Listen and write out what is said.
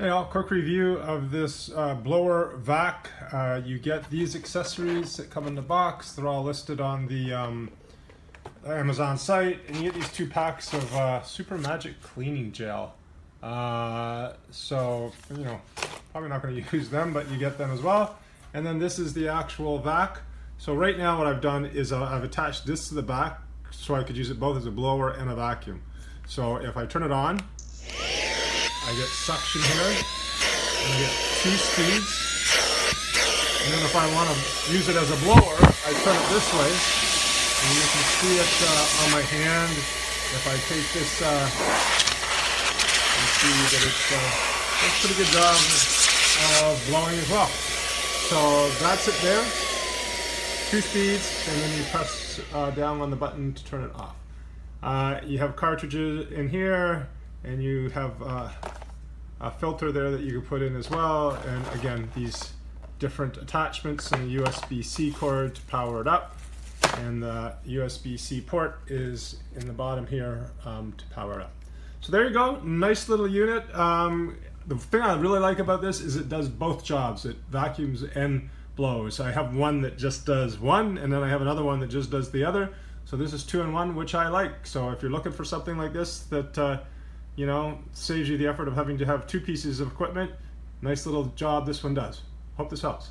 Hey all, quick review of this blower vac. You get these accessories that come in the box. They're all listed on the Amazon site, and you get these 2 packs of Super Magic cleaning gel. So, you know, probably not going to use them, but you get them as well. And then this is the actual vac. So right now what I've done is I've attached this to the back so I could use it both as a blower and a vacuum. So if I turn it on, I get suction here, and I get 2 speeds, and then if I want to use it as a blower, I turn it this way, and you can see it on my hand. If I take this, you see that it does a pretty good job of blowing as well. So that's it there, 2 speeds, and then you press down on the button to turn it off. You have cartridges in here, and you have a filter there that you can put in as well, and again these different attachments and a USB-C cord to power it up, and the USB-C port is in the bottom here to power it up. So there you go, nice little unit. The thing I really like about this is it does both jobs. It vacuums and blows. I have one that just does one, and then I have another one that just does the other. So this is 2-in-1, which I like. So if you're looking for something like this that you know, saves you the effort of having to have 2 pieces of equipment, nice little job this one does. Hope this helps.